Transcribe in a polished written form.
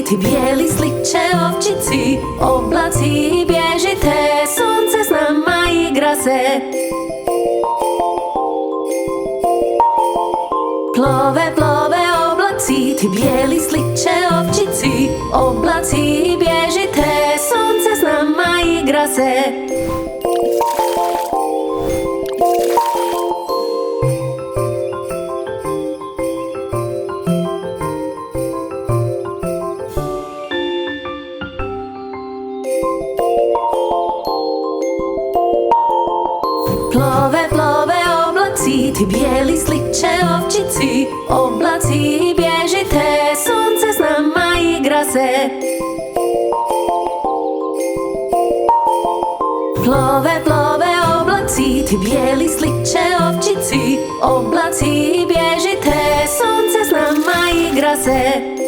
oblaci, ti bijeli sliče ovčici. Oblaci bježite, sunce s nama igra se. Plove, plove oblaci, ti bijeli sliče ovčici. Oblaci bježite, sunce s nama igra se. Plove, plove oblaci, ti bijeli sliče ovčici. Oblaci bježite, sunce s nama igra se. Plove, plove oblaci, ti bijeli sliče ovčici. Oblaci bježite, sunce s nama igra se.